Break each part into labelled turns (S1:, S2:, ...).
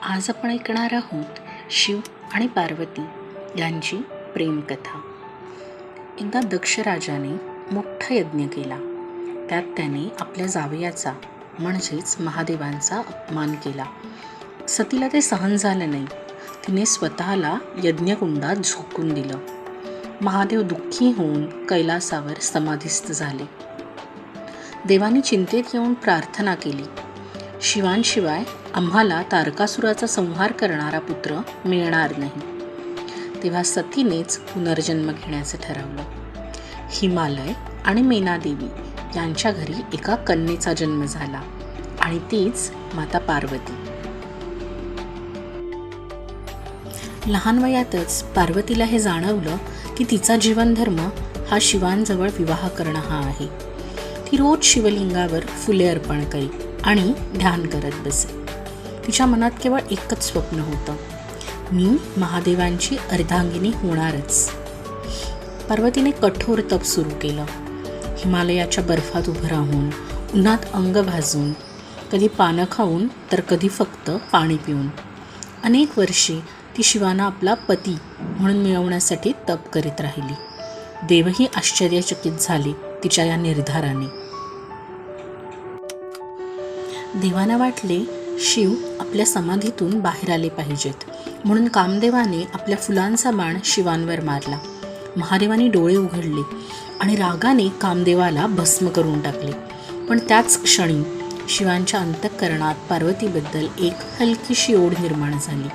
S1: आज आपण ऐकणार आहोत शिव आणि पार्वती यांची प्रेमकथा. एकदा दक्ष राजाने मोठा यज्ञ केला. त्यात त्याने आपल्या जावयाचा म्हणजेच महादेवांचा अपमान केला. सतीला ते सहन झालं नाही. तिने स्वतःला यज्ञकुंडात झोकून दिलं. महादेव दुःखी होऊन कैलासावर समाधिस्थ झाले. देवाने चिंतेत येऊन प्रार्थना केली, शिवांशिवाय आम्हाला तारकासुराचा संहार करणारा पुत्र मिळणार नाही. तेव्हा सतीनेच पुनर्जन्म घेण्याचं ठरवलं. हिमालय आणि मेनादेवी यांच्या घरी एका कन्येचा जन्म झाला आणि तीच माता पार्वती. लहान वयातच पार्वतीला हे जाणवलं की तिचा जीवनधर्म हा शिवांजवळ विवाह करणं हा आहे. ती रोज शिवलिंगावर फुले अर्पण करी आणि ध्यान करत बसे. तिच्या मनात केवळ एकच स्वप्न होतं, मी महादेवांची अर्धांगिनी होणारच. पार्वतीने कठोर तप सुरू केलं. हिमालयाच्या बर्फात उभं राहून, उन्हात अंग भाजून, कधी पानं खाऊन तर कधी फक्त पाणी पिऊन अनेक वर्षे ती शिवांना आपला पती म्हणून मिळवण्यासाठी तप करीत राहिली. देवही आश्चर्यचकित झाले तिच्या या निर्धाराने. देवांना वाटले शिव आपल्या समाधीतून बाहेर आले पाहिजेत, म्हणून कामदेवाने आपल्या फुलांचा बाण शिवांवर मारला. महादेवाने डोळे उघडले आणि रागाने कामदेवाला भस्म करून टाकले. पण त्याच क्षणी शिवांच्या अंतःकरणात पार्वतीबद्दल एक हलकीशी ओढ निर्माण झाली.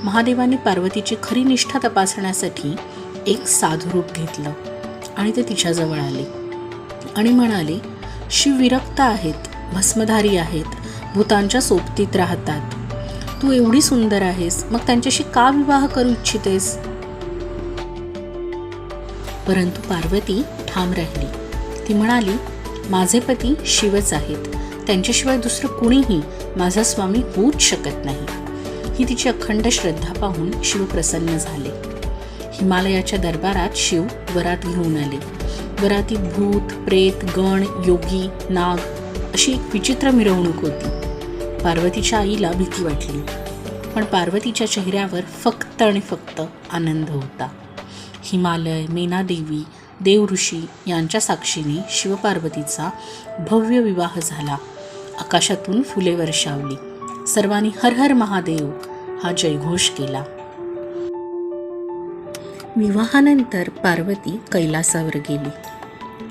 S1: महादेवाने पार्वतीची खरी निष्ठा तपासण्यासाठी एक साधुरूप घेतलं आणि ते तिच्याजवळ आले आणि म्हणाले, शिव विरक्त आहेत, भस्मधारी आहेत, भूतांच्या सोबतीत राहतात. तू एवढी सुंदर आहेस, मग त्यांच्याशी का विवाह करू इच्छितेस? परंतु पार्वती ठाम राहिली. ती म्हणाली, माझे पती शिवच आहेत, त्यांच्याशिवाय दुसरं कुणीही माझा स्वामी होऊच शकत नाही. ही तिची अखंड श्रद्धा पाहून शिव प्रसन्न झाले. हिमालयाच्या दरबारात शिव वरात घेऊन आले. वरातीत भूत, प्रेत, गण, योगी, नाग अशी एक विचित्र मिरवणूक होती. पार्वतीच्या आईला भीती वाटली, पण पार्वतीच्या चेहऱ्यावर फक्त आणि फक्त आनंद होता. हिमालय, मेनादेवी, देवऋषी यांच्या साक्षीने शिवपार्वतीचा भव्य विवाह झाला. आकाशातून फुले वर्षावली. सर्वांनी हर हर महादेव हा जयघोष केला. विवाहानंतर पार्वती कैलासावर गेली.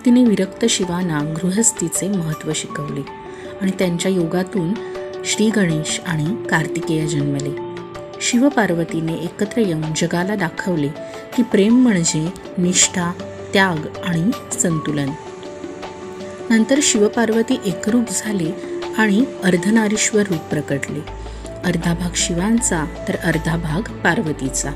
S1: तिने विरक्त शिवांना गृहस्थीचे महत्त्व शिकवले आणि त्यांच्या योगातून श्री गणेश आणि कार्तिकेय जन्मले. शिवपार्वतीने एकत्र येऊन जगाला दाखवले की प्रेम म्हणजे निष्ठा, त्याग आणि संतुलन. नंतर शिवपार्वती एकरूप झाले आणि अर्धनारीश्वर रूप प्रकटले. अर्धा भाग शिवांचा तर अर्धा भाग पार्वतीचा.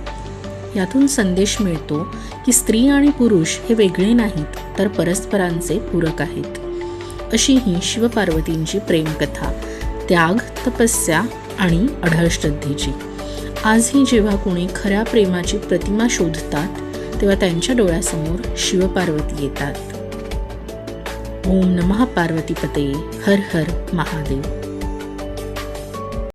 S1: यातून संदेश मिळतो की स्त्री आणि पुरुष हे वेगळे नाहीत, तर परस्परांचे पूरक आहेत. अशी ही शिवपार्वतींची प्रेमकथा, त्याग, तपस्या आणि अढळ श्रद्धेची. आजही जेव्हा कोणी खऱ्या प्रेमाची प्रतिमा शोधतात, तेव्हा त्यांच्या डोळ्यासमोर शिवपार्वती येतात. ओम नमः पार्वतीपतये. हर हर महादेव.